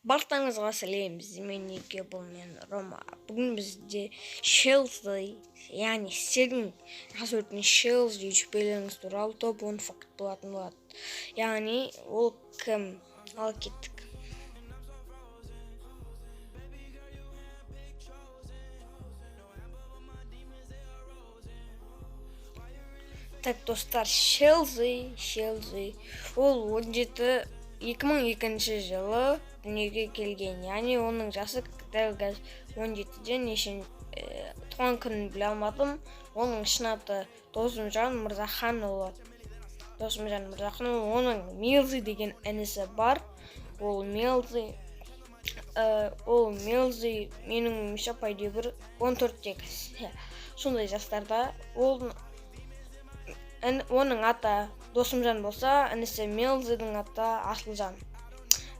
Барлықтарыңызға сәлем, мен Неге, бұл мен Рома. Бүгін бізде Челси, яғни сіздердің жазып Челси жүшпелеріңіз туралы топ-10 факт болатын болады. Яғни ол кім? Ал кеттік. Так, достар, Челси ол 2002 жылы дүниеге келген, яғни оның жасы дәл қазір 17-ден туған күнін біле алмадым. Оның шын аты Досымжан Мырзаханұлы. Оның Милзи деген інісі бар. Ол Милзи менің ойымша пайда бір 14-те сондай жастарда. Оның аты Досымжан болса, інісі Милзидің аты Асылжан.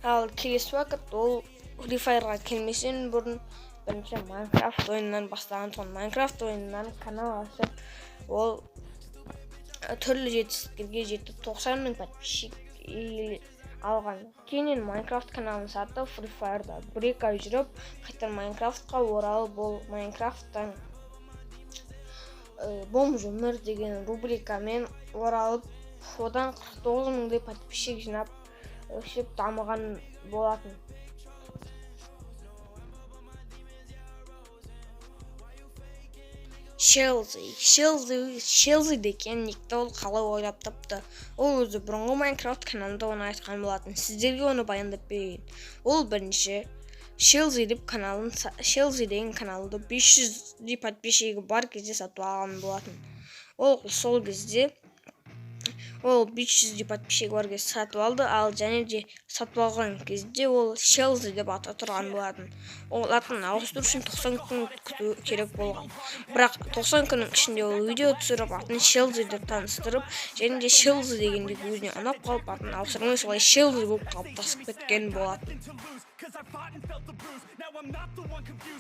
Ал келесі уақыт ол Free Fire'ға келмесен бұрын бірінші Майнкрафт ойынынан бастаған. Майнкрафт ойынынан канал ашып, ол түрлі жетістіктерге жетіп 90 мың подписчик алған. Кейін Майнкрафт каналын сатып, Free Fire'да 1-2 ай жүріп, қайтадан Майнкрафтқа оралып, ол Майнкрафттан бом жұмыр деген рубрикамен оралып, одан 49 мыңдай подписчик жинап, өсіп дамыған болатын. Челси деген никті ол қалай ойлап тапты. Ол өзі бұрынғы Майнкрафт каналында оны айтқан болатын. Сіздерге оны баяндап берейін. Ол бірінші Челси деген каналды 500 подписчигі бар кезде сатып алған болатын. Ол сол кезде ол 500 подписчигі бар кезде сатып алды, ал және де сатып алған кезде ол Челси деп аты тұрған болатын. Ол атын ауыстыру үшін 90 күн күту керек болған. Бірақ 90 күннің ішінде ол видео түсіріп, атын Челси деп таныстырып, және де Челси дегенде өзіне ұнап қалып, атын ауыстырмай солай Челси болып қалыптасып кеткен болатын.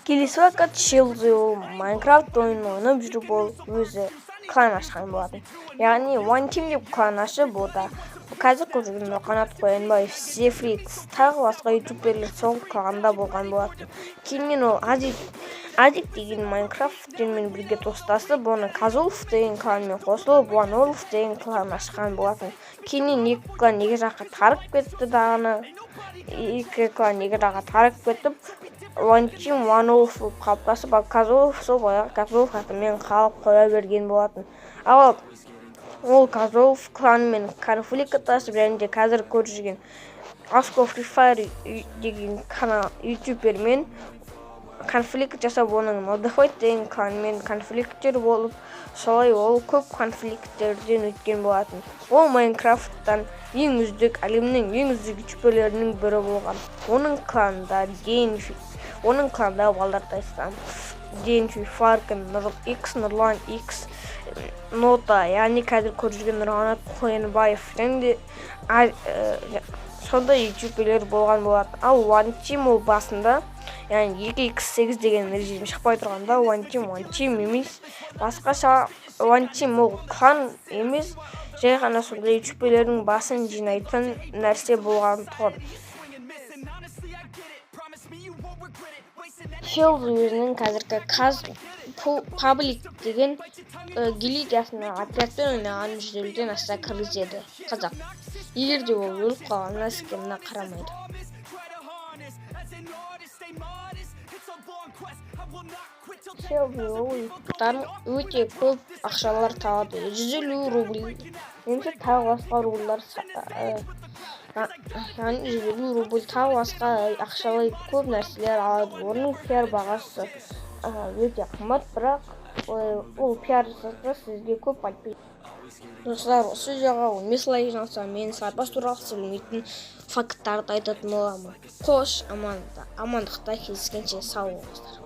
Келесі уақыт Челси ол Майнкрафт ойынын ойнап жүріп, ол өзі клан ашқан болатын. Яғни One Team деп клан ашып, ода қазір көрген Қанат Қоянбаев, Зефрикс, тағы басқа ютуберлер сол кланда болған болатын. Кейін ол Адик деген Майнкрафттермен бірге достасып, оны Казулов деген кланмен қосылып, Ванолов деген клан ашқан болатын. Кейін екі клан екі жаққа тарып кетті дағаны. Екі клан екі жаққа тарып кетіп, One Team Ванолов қалыптасып, ал Казулов сол баяғы Казулов атымен қалып қоя берген болатын. Ал ол Казулов кланмен конфликт тасып, және де қазір көріп жүрген Аско Free Fire деген канал ютубермен конфликт жасап, оның Modified деген кланмен конфликттер болып, солай ол көп конфликттерден өткен болатын. Ол Майнкрафттан ең үздік, әлемнің ең үздік ютуберлерінің бірі болған. Оның кланда Балдартайстан, Денфи, Фаркин, Нұрлан X, Нота, яғни қазір көріп жүрген Қанат Қоянбаев, және де сондай ютуберлер болған болатын. Ал One Team ол басында, яғни 2x8 деген режим шықпай тұрғанда, One Team емес, басқаша One Team ол клан емес, жай ғана сондай ютуберлердің басын жинайтын нәрсе болған тұғын. Челси өзінің қазіргі Паблик деген гильдиясына отрядпен ойнаған 150-ден аса кіргізеді қазақ. Егер де ол өліп қалғанына ешкіміне қарамайды. Челси ойындардан өте көп ақшалар табады. 150 рубль. Немесе тағы басқа рубльдар, яғни 150 рубль тағы басқа ақшалай көп нәрселер алады. Оның пиар бағасы өте қымбат, бірақ ол пиар жасаса сізге көп подписчик. Достар, осы жаға 15 лайк жинаса, мен сарбаз туралы білмейтін факттарды айтатын боламын. Қош, амандықта кездескенше сау болыңыздар.